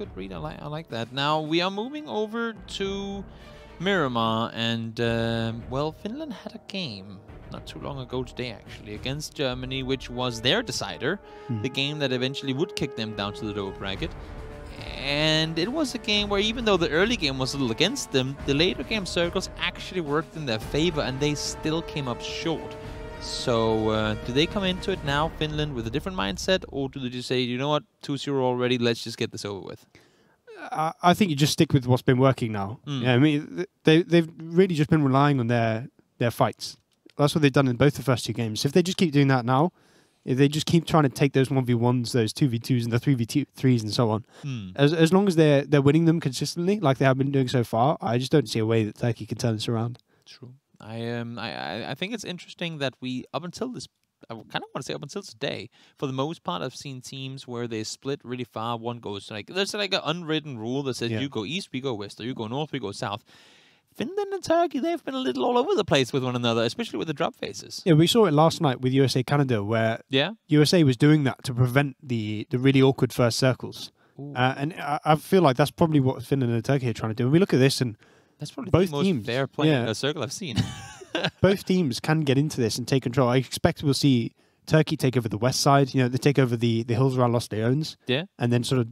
good read. I like that. Now we are moving over to Miramar, and well, Finland had a game not too long ago today, actually, against Germany, which was their decider, the game that eventually would kick them down to the lower bracket. And it was a game where, even though the early game was a little against them, the later game circles actually worked in their favor, and they still came up short. So, do they come into it now, Finland, with a different mindset, or do they just say, you know what, 2-0 already, let's just get this over with? I think you just stick with what's been working now. Yeah, I mean, they've really just been relying on their fights. That's what they've done in both the first two games. If they just keep doing that now, if they just keep trying to take those 1v1s, those 2v2s, and the 3v3s, and so on, as long as they're winning them consistently, like they have been doing so far, I just don't see a way that Turkey can turn this around. True. I think it's interesting that we, up until this, I kind of want to say up until today, for the most part, I've seen teams where they split really far. One goes like, there's like an unwritten rule that says you go east, we go west, or you go north, we go south. Finland and Turkey, they've been a little all over the place with one another, especially with the drop phases. Yeah, we saw it last night with USA-Canada, where USA was doing that to prevent the really awkward first circles. And I feel like that's probably what Finland and Turkey are trying to do. And we look at this, and that's probably both the most teams, fair play in a circle I've seen. Both teams can get into this and take control. I expect we'll see Turkey take over the west side. You know, they take over the hills around Los Leones. Yeah. And then sort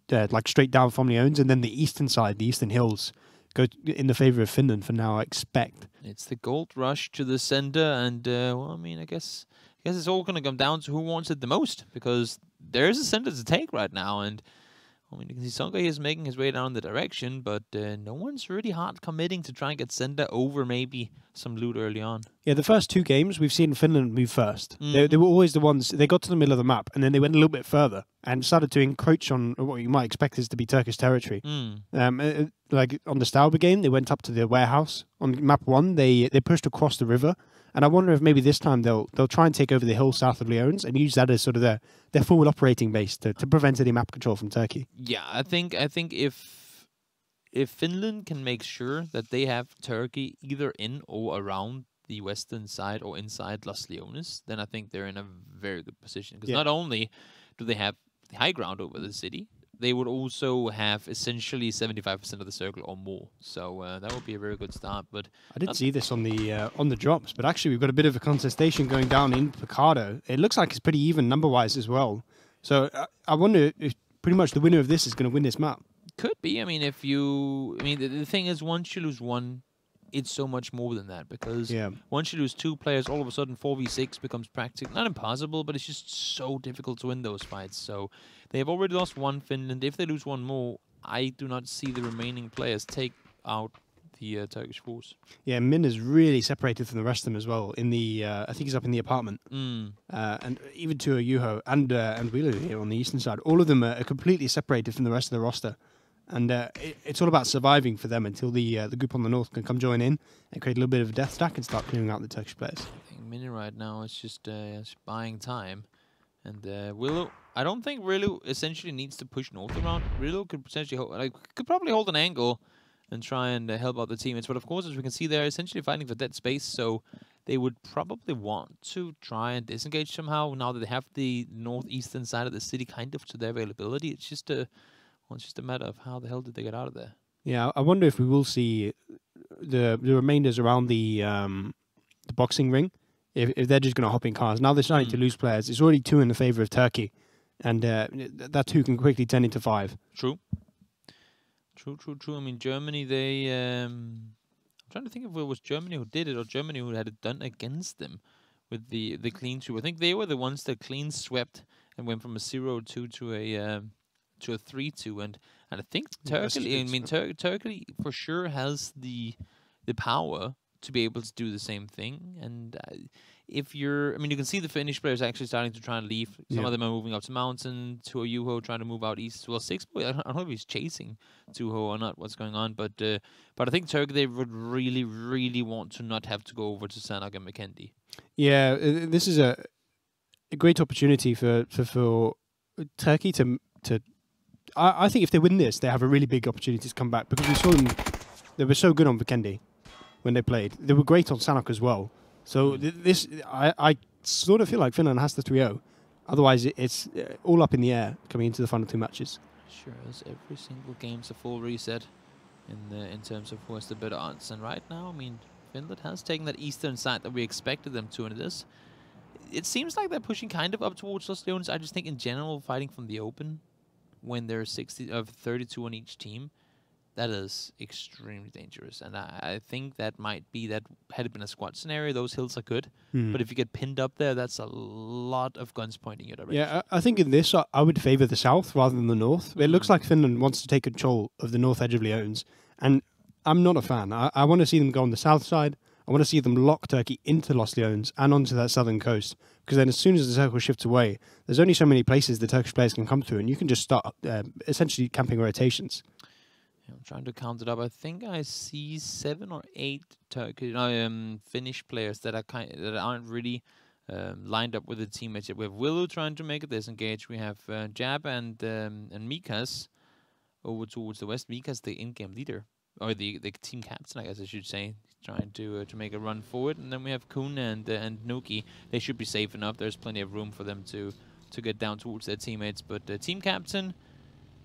of like straight down from Leones, and then the eastern side, the eastern hills, go in the favor of Finland for now, I expect. It's the gold rush to the center, and well, I mean, I guess it's all going to come down to who wants it the most, because there is a center to take right now, and I mean, you can see Songa is making his way down the direction, but no one's really hard committing to try and get center over maybe some loot early on. Yeah, the first two games, we've seen Finland move first. They were always the ones, they got to the middle of the map, and then they went a little bit further and started to encroach on what you might expect is to be Turkish territory. Like on the Stauber game, they went up to the warehouse. On map 1, they pushed across the river. And I wonder if maybe this time they'll try and take over the hill south of Leones and use that as sort of their forward operating base to prevent any map control from Turkey. Yeah, I think if Finland can make sure that they have Turkey either in or around the western side or inside Los Leones, then I think they're in a very good position. Because not only do they have the high ground over the city, they would also have essentially 75% of the circle or more. So that would be a very good start. But I didn't see this on the drops, but actually we've got a bit of a contestation going down in Picado. It looks like it's pretty even number-wise as well. So I wonder if pretty much the winner of this is going to win this map. Could be. I mean, the thing is, once you lose one, it's so much more than that, because once you lose two players, all of a sudden 4v6 becomes practically not impossible, but it's just so difficult to win those fights. So they have already lost one, Finland. If they lose one more, I do not see the remaining players take out the Turkish force. Yeah, Min is really separated from the rest of them as well. In the I think he's up in the apartment, and even to Juho and Wheeler here on the eastern side, all of them are completely separated from the rest of the roster. And it's all about surviving for them until the group on the north can come join in and create a little bit of a death stack and start clearing out the Turkish players. I think Mini right now is just buying time. And Willow, I don't think Willow essentially needs to push north around. Willow could potentially could probably hold an angle and try and help out the teammates. But of course, as we can see, they're essentially fighting for dead space. So they would probably want to try and disengage somehow now that they have the northeastern side of the city kind of to their availability. It's just a matter of how the hell did they get out of there. Yeah, I wonder if we will see the remainders around the boxing ring, if they're just going to hop in cars. Now they're starting to lose players. It's already 2 in the favour of Turkey, and that 2 can quickly turn into 5. True. I mean, Germany, they... I'm trying to think if it was Germany who did it or Germany who had it done against them with the clean sweep. I think they were the ones that clean swept and went from a 0-2 to a 3-2, and I think Turkey. I mean, Turkey for sure has the power to be able to do the same thing. And if you're, I mean, you can see the Finnish players actually starting to try and leave. Some of them are moving up to mountain. To Juho trying to move out east. Well, Sixboy, I don't know if he's chasing Juho or not. What's going on? But I think Turkey, they would really, really want to not have to go over to Sanak and McKendy. Yeah, this is a great opportunity for Turkey to. I think if they win this, they have a really big opportunity to come back, because we saw them, they were so good on Vikendi when they played. They were great on Sanok as well. So I sort of feel like Finland has the 3-0. Otherwise, it's all up in the air coming into the final 2 matches. Sure is. Every single game's a full reset in terms of who has the better odds. And right now, I mean, Finland has taken that eastern side that we expected them to, and it seems like they're pushing kind of up towards Los Leones. I just think in general, fighting from the open, when there's 32 on each team, that is extremely dangerous. And I think that might be that had it been a squad scenario, those hills are good. But if you get pinned up there, that's a lot of guns pointing your direction. Yeah, I think in this, I would favour the south rather than the north. It looks like Finland wants to take control of the north edge of Leones. And I'm not a fan. I want to see them go on the south side. I want to see them lock Turkey into Los Leones and onto that southern coast. Because then as soon as the circle shifts away, there's only so many places the Turkish players can come through, and you can just start essentially camping rotations. I'm trying to count it up. I think I see 7 or 8 Turkish, Finnish players that aren't really lined up with the teammates yet. We have Willu trying to make a disengage. We have Jab and Mikas over towards the west. Mikas, the in-game leader, or the team captain, I guess I should say, trying to make a run forward. And then we have Kun and Nuki. They should be safe enough. There's plenty of room for them to get down towards their teammates. But the team captain,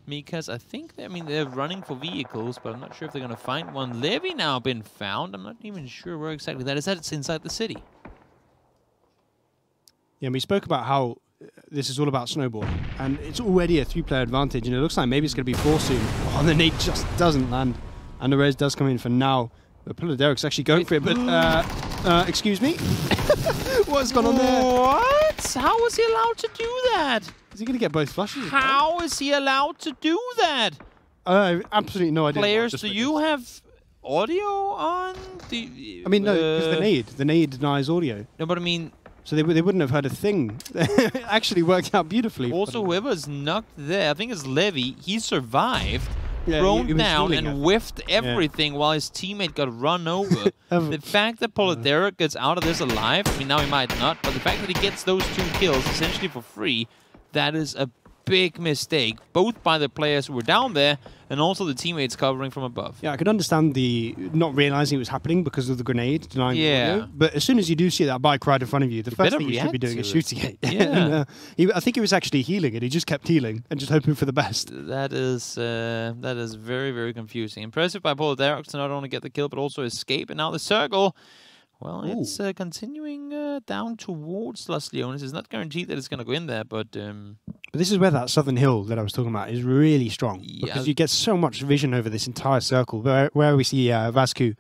Mikas, I think they're running for vehicles, but I'm not sure if they're going to find one. Levy now been found. I'm not even sure where exactly that is. It's inside the city. Yeah, we spoke about how this is all about snowballing, and it's already a 3-player advantage, and it looks like maybe it's going to be 4 soon. Oh, and the nade just doesn't land, and the res does come in for now. But Derek's actually going for it, but excuse me? What's gone on there? What? How is he allowed to do that? Is he going to get both flushes? How is he allowed to do that? Absolutely no idea. Players, do you have audio on? I mean, no, because the nade denies audio. No, but I mean... So they wouldn't have heard a thing. It actually worked out beautifully. Also, whoever's knocked there, I think it's Levy, he survived, thrown down and whiffed everything while his teammate got run over. The fact that Derek gets out of this alive, I mean, now he might not, but the fact that he gets those 2 kills essentially for free, that is a big mistake, both by the players who were down there and also the teammates covering from above. Yeah, I could understand the not realizing it was happening because of the grenade denying the audio, but as soon as you do see that bike right in front of you, the first thing you should be doing is shooting it. Yeah. I think he was actually healing it. He just kept healing and just hoping for the best. That is very, very confusing. Impressive by Derek to not only get the kill but also escape. And now the circle, well, it's continuing down towards Los Leones. It's not guaranteed that it's going to go in there, but this is where that southern hill that I was talking about is really strong, because you get so much vision over this entire circle, where we see Vasku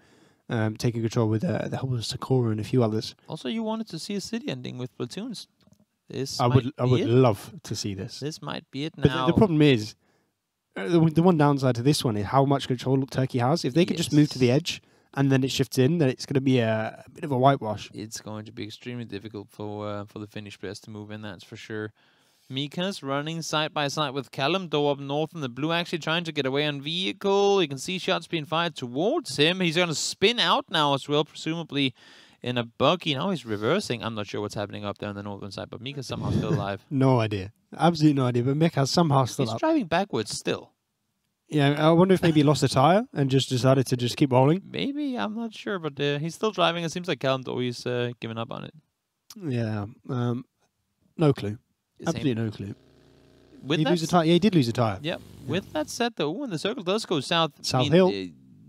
taking control with the help of Sakura and a few others. Also, you wanted to see a city ending with platoons. I would love to see this. This might be it now. But the problem is, the one downside to this one is how much control Turkey has. If they could just move to the edge and then it shifts in, then it's going to be a bit of a whitewash. It's going to be extremely difficult for the Finnish players to move in, that's for sure. Mikas running side by side with Callum, though up north in the blue, actually trying to get away on vehicle. You can see shots being fired towards him. He's going to spin out now as well, presumably in a buggy. Now he's reversing. I'm not sure what's happening up there on the northern side, but Mikas somehow still alive. No idea. Absolutely no idea, but Mikas somehow still He's driving backwards still. Yeah, I wonder if maybe he lost a tire and just decided to just keep rolling. Maybe, I'm not sure, but he's still driving. It seems like Callum's always given up on it. Yeah, no clue. Absolutely no clue. Did he lose a tire? Yeah, he did lose a tire. Yeah. With that said, though, when the circle does go south, hill.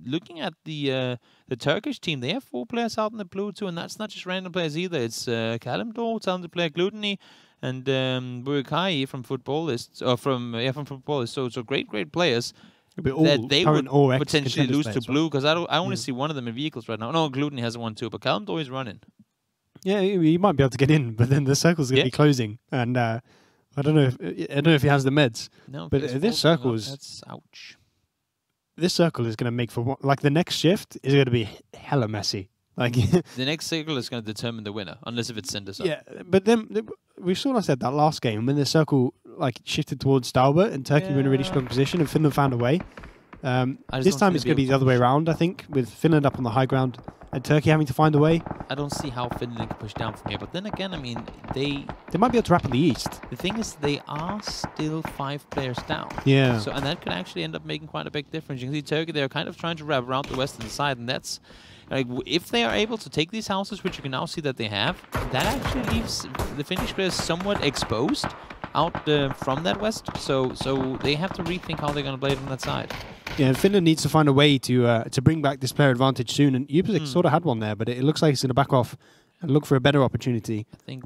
Looking at the Turkish team, they have 4 players out in the blue too, and that's not just random players either. It's Callum Dor, talented player Gluteny, and Burukai from Footballists, from Footballists. So great players that they would potentially lose to blue, because I only see one of them in vehicles right now. No, Gluteny has one too, but Callum Dor is running. Yeah, he might be able to get in, but then the circle's going to be closing, and I don't know if he has the meds. No, but this circle is. That's ouch. This circle is going to make for like the next shift is going to be hella messy. Like the next circle is going to determine the winner, unless if it sends us up. Yeah, but then we sort of said that last game when the circle like shifted towards Stalbert and Turkey were in a really strong position and Finland found a way. This time it's going to be the other way around, I think, with Finland up on the high ground and Turkey having to find a way. I don't see how Finland can push down from here, but then again, I mean, they might be able to rapidly east. The thing is, they are still 5 players down. Yeah. So, and that could actually end up making quite a big difference. You can see Turkey, they're kind of trying to wrap around the western side, and that's, like, if they are able to take these houses, which you can now see that they have, that actually leaves the Finnish players somewhat exposed. out from that west. So they have to rethink how they're going to play it on that side. Yeah, Finland needs to find a way to bring back this player advantage soon. And Ubisic sort of had one there, but it looks like he's going to back off and look for a better opportunity. I think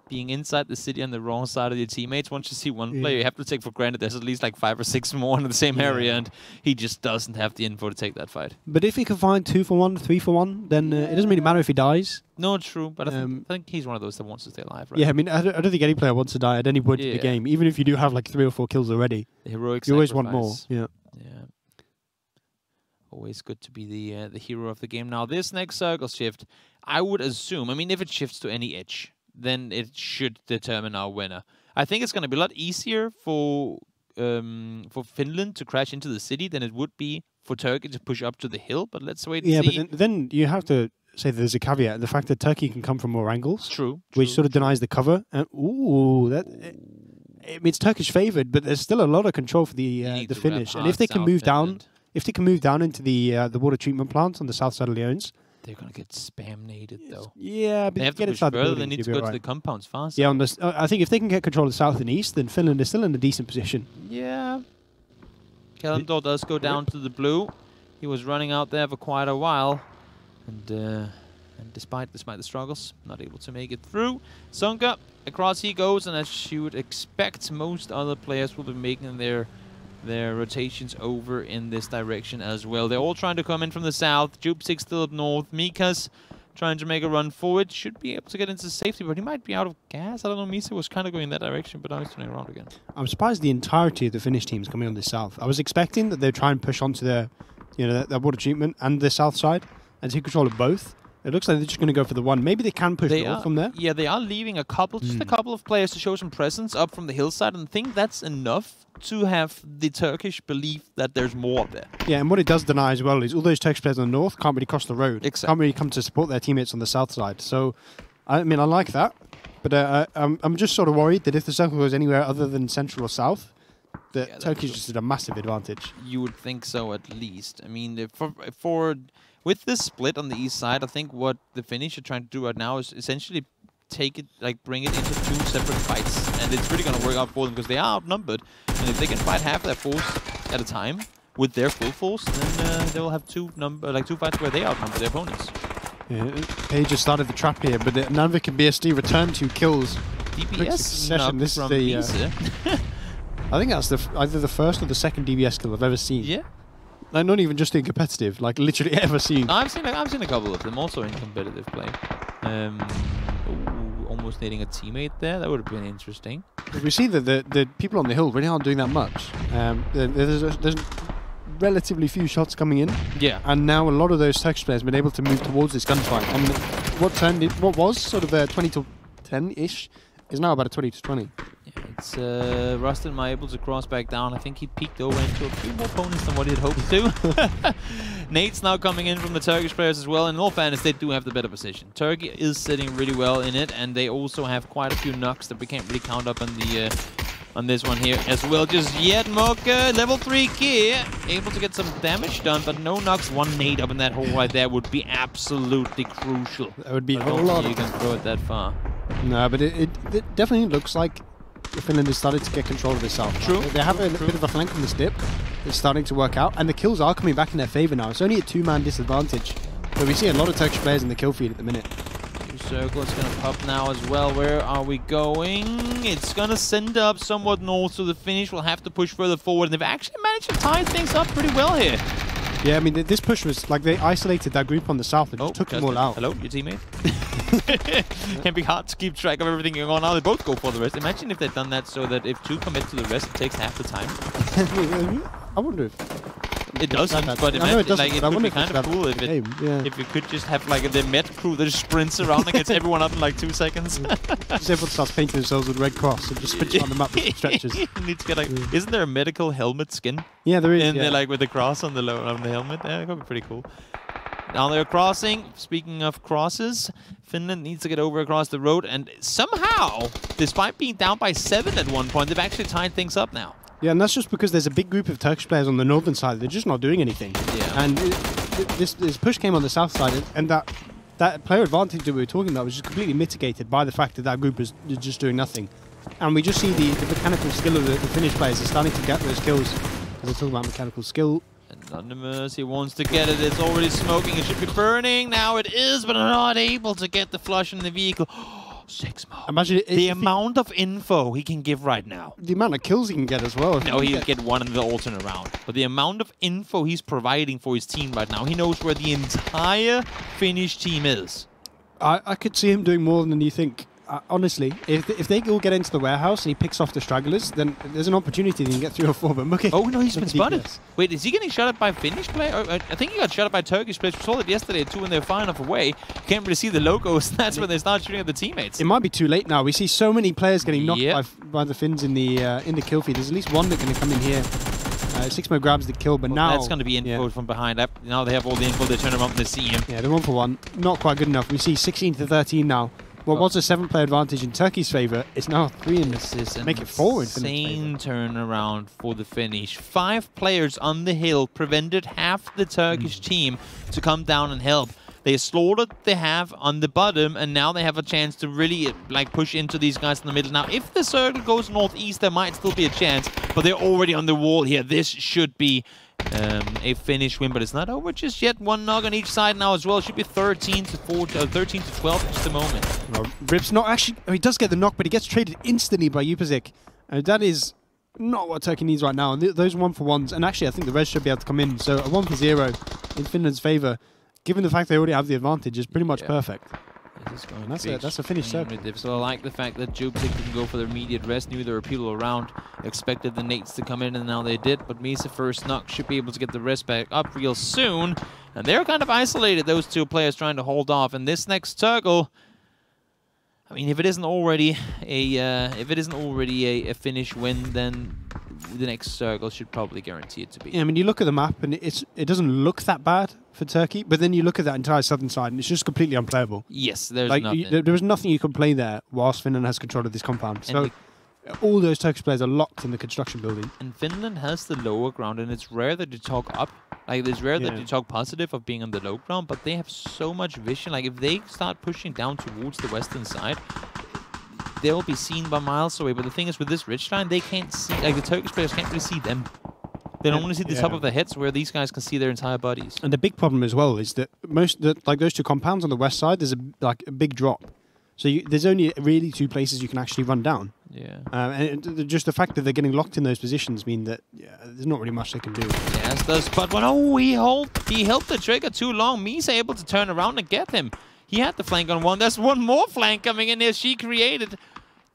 being inside the city on the wrong side of your teammates, once you see one player, you have to take for granted there's at least like 5 or 6 more in the same area, and he just doesn't have the info to take that fight. But if he can find 2 for 1, 3 for 1, then it doesn't really matter if he dies. No, true, but I think he's one of those that wants to stay alive, right? Yeah, I mean, I don't think any player wants to die at any point in the game, even if you do have like 3 or 4 kills already. The heroic you always want more. Yeah. Always good to be the hero of the game. Now, this next circle shift, I would assume, I mean, if it shifts to any edge, then it should determine our winner. I think it's going to be a lot easier for Finland to crash into the city than it would be for Turkey to push up to the hill, but let's wait and see. Yeah, but then you have to say there's a caveat. The fact that Turkey can come from more angles. True. Which sort of denies the cover. And, it's Turkish favoured, but there's still a lot of control for the finish. And if they can move down... If they can move down into the water treatment plant on the south side of Leons, they're gonna get spam-nated though. Yeah, but they have to push further. They need to go to the compounds fast. Yeah, I think if they can get control of the south and east, then Finland is still in a decent position. Yeah. Kalimdor does go down to the blue. He was running out there for quite a while, and despite the struggles, not able to make it through. Sunka, across he goes, and as you would expect, most other players will be making their rotations over in this direction as well. They're all trying to come in from the south. Jupsik still up north. Mika's trying to make a run forward. Should be able to get into safety, but he might be out of gas. I don't know. Misa was kind of going in that direction, but now he's turning around again. I'm surprised the entirety of the Finnish team is coming on the south. I was expecting that they'd try and push onto their water treatment and the south side and take control of both. It looks like they're just going to go for the one. Maybe they can push north from there. Yeah, they are leaving just a couple of players to show some presence up from the hillside, and I think that's enough to have the Turkish believe that there's more up there. Yeah, and what it does deny as well is all those Turkish players on the north can't really cross the road. Exactly. Can't really come to support their teammates on the south side. So, I mean, I like that. But I'm just sort of worried that if the circle goes anywhere other than central or south, that Turkey's just at a massive advantage. You would think so, at least. I mean, with this split on the east side, I think what the Finnish are trying to do right now is essentially bring it into 2 separate fights, and it's really going to work out for them because they are outnumbered. And if they can fight half their force at a time with their full force, then they will have 2 fights where they outnumber their opponents. Yeah, they just started the trap here, but Navik and BSD returned 2 kills. DPS this is the. I think that's either the first or the second DBS kill I've ever seen. Yeah. Like, not even just in competitive, like literally ever seen. I've seen a couple of them also in competitive play. Almost needing a teammate there. That would have been interesting. We see that the people on the hill really aren't doing that much. There's relatively few shots coming in. Yeah. And now a lot of those Turkish players have been able to move towards this gunfight. And what was sort of a 20 to 10-ish is now about a 20 to 20. Yeah, it's Rustin able to cross back down. I think he peeked over into a few more opponents than what he had hoped to. Nate's now coming in from the Turkish players as well. In all fairness, they do have the better position. Turkey is sitting really well in it, and they also have quite a few knocks that we can't really count up on this one here as well. Just yet Mocha, level 3 gear, able to get some damage done, but no knocks. 1 nade up in that hole right there would be absolutely crucial. That would be a whole lot. You can throw it that far. No, but it definitely looks like Finland has started to get control of the south. True. They have a bit of a flank on this dip. It's starting to work out, and the kills are coming back in their favour now. It's only a 2-man disadvantage, but we see a lot of Turkish players in the kill feed at the minute. Circle is going to pop now as well. Where are we going? It's going to send up somewhat north, so the Finnish will have to push further forward, and they've actually managed to tie things up pretty well here. Yeah, I mean, this push was like they isolated that group on the south and just took them all out. Hello, your teammate? Can be hard to keep track of everything going on now. They both go for the rest. Imagine if they'd done that so that if 2 commit to the rest, it takes half the time. I wonder if... It doesn't, but imagine, it would be kind of cool if you could just have like the med crew that just sprints around and gets everyone up in like 2 seconds. Just everyone starts painting themselves with Red Cross and just sprints on the map with stretches. Isn't there a medical helmet skin? Yeah, there is. And they're like with the cross on the helmet. Yeah, that could be pretty cool. Now they're crossing. Speaking of crosses, Finland needs to get over across the road, and somehow, despite being down by 7 at one point, they've actually tied things up now. Yeah, and that's just because there's a big group of Turkish players on the northern side. They're just not doing anything. Yeah. And this push came on the south side, and that player advantage that we were talking about was just completely mitigated by the fact that that group is just doing nothing. And we just see the mechanical skill of the Finnish players are starting to get those kills. We're talking about mechanical skill. Anonymous, he wants to get it. It's already smoking. It should be burning. Now it is, but not able to get the flush in the vehicle. 6 more. Imagine the amount of info he can give right now. The amount of kills he can get as well. No, he'll get one in the alternate round. But the amount of info he's providing for his team right now, he knows where the entire Finnish team is. I could see him doing more than you think. Honestly, if they all get into the warehouse and he picks off the stragglers, then there's an opportunity he can get 3 or 4. But look at, oh no, he's been spotted. DPS. Wait, is he getting shot at by Finnish player? I think he got shot at by Turkish players. We saw it yesterday too when they were firing off away. You can't really see the logos. That's when they start shooting at the teammates. It might be too late now. We see so many players getting knocked by the Finns in the kill feed. There's at least one that's going to come in here. 6mo grabs the kill, but now... That's going to be info from behind. Now they have all the info. They turn around and they see him. Yeah, they're 1 for 1. Not quite good enough. We see 16 to 13 now. What was a 7-player advantage in Turkey's favour, it's now 3 in this. Is make it 4 in Finland's insane turnaround for the Finnish. 5 players on the hill prevented half the Turkish team to come down and help. They slaughtered the half on the bottom, and now they have a chance to really push into these guys in the middle. Now, if the circle goes northeast, there might still be a chance, but they're already on the wall here. This should be a Finnish win, but it's not over just yet. 1 knock on each side now as well. It should be 13 to 12 just a moment. Well, Rip's not actually... Oh, he does get the knock, but he gets traded instantly by Upazik. That is not what Turkey needs right now. And those 1 for 1s, and actually I think the Reds should be able to come in. So a 1 for 0 in Finland's favour, given the fact they already have the advantage, is pretty much perfect. That's a Finnish circle. So I like the fact that Jupik didn't go for the immediate rest. Knew there were people around. Expected the nades to come in, and now they did. But Misa first knock should be able to get the rest back up real soon. And they're kind of isolated, those 2 players trying to hold off. And this next circle, I mean, if it isn't already a Finnish win, then the next circle should probably guarantee it to be. Yeah, I mean, you look at the map and it doesn't look that bad for Turkey, but then you look at that entire southern side and it's just completely unplayable. Yes, there's nothing. There was nothing you could play there whilst Finland has control of this compound. So all those Turkish players are locked in the construction building. And Finland has the lower ground, and it's rare that you talk up. Like, it's rare that you talk positive of being on the low ground, but they have so much vision. Like, if they start pushing down towards the western side, they'll be seen by miles away. But the thing is, with this ridge line, they can't see, like, the Turkish players can't really see them. They don't want to see the top of their heads, where these guys can see their entire bodies. And the big problem as well is that those 2 compounds on the west side, there's a big drop. So there's only really 2 places you can actually run down. Yeah. And just the fact that they're getting locked in those positions mean that there's not really much they can do. Yes, the spot one. Oh, he held the trigger too long. Misa able to turn around and get him. He had the flank on 1. There's 1 more flank coming in there. She created.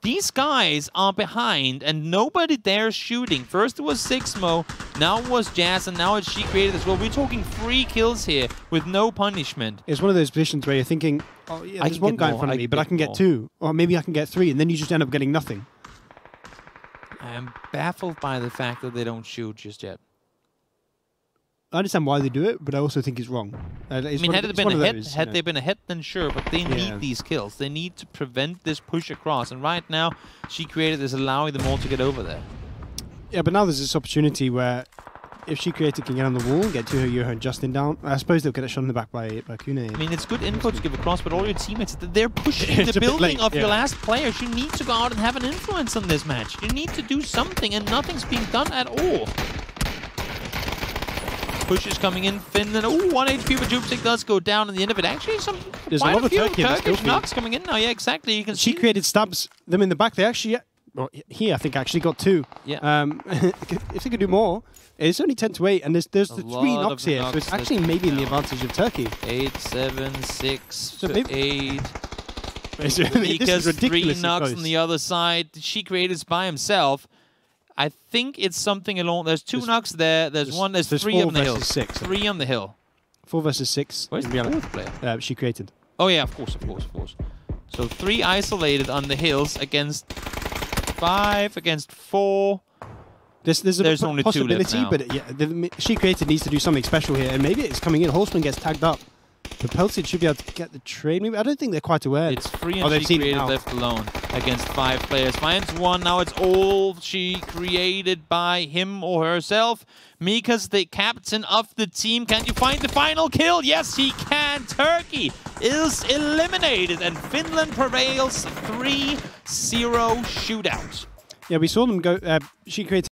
These guys are behind, and nobody dares shooting. First it was 6mo, now it was Jazz, and now it's She Created as well. We're talking 3 kills here with no punishment. It's one of those positions where you're thinking, oh yeah, there's 1 guy in front of me, but I can get 2. Or maybe I can get 3, and then you just end up getting nothing. I am baffled by the fact that they don't shoot just yet. I understand why they do it, but I also think it's wrong. I mean, had they been ahead, then sure, but they need these kills. They need to prevent this push across, and right now, She Created is allowing them all to get over there. Yeah, but now there's this opportunity where if She Created can get on the wall and get Yoho and Justin down, I suppose they'll get a shot in the back by Kune. I mean, it's good info to give across, but all your teammates, they're pushing the building of your last players. You need to go out and have an influence on this match. You need to do something, and nothing's being done at all. Pushes coming in, Finland. Oh, 1 HP, but Jupik does go down in the end of it. Actually, there's a lot of Turkish knocks coming in now. Yeah, exactly. You can She Created stabs them in the back. They actually, well, he I think actually got 2. Yeah. If they could do more, it's only 10 to 8, and there's the 3 knocks here, so it's actually maybe in the advantage of Turkey. 8, 7, 6, 8. This is ridiculous. 3 knocks on the other side. She Created by himself. I think it's something along. There's 2 knocks there. There's 3 on the hill. 6. 3 on the hill. 4 versus 6. Where's the 4th player? She Created. Oh yeah, of course. So 3 isolated on the hills against 5, against 4. There's only possibility, 2 left now. but She Created needs to do something special here, and maybe it's coming in. Holzman gets tagged up. But Peltid should be able to get the trade. Maybe I don't think they're quite aware. It's 3 and She Created left alone. against 5 players. Finds one. Now it's all she created by him or herself. Mika's the captain of the team. Can you find the final kill? Yes, he can. Turkey is eliminated and Finland prevails 3-0 shootout. Yeah, we saw them go. She created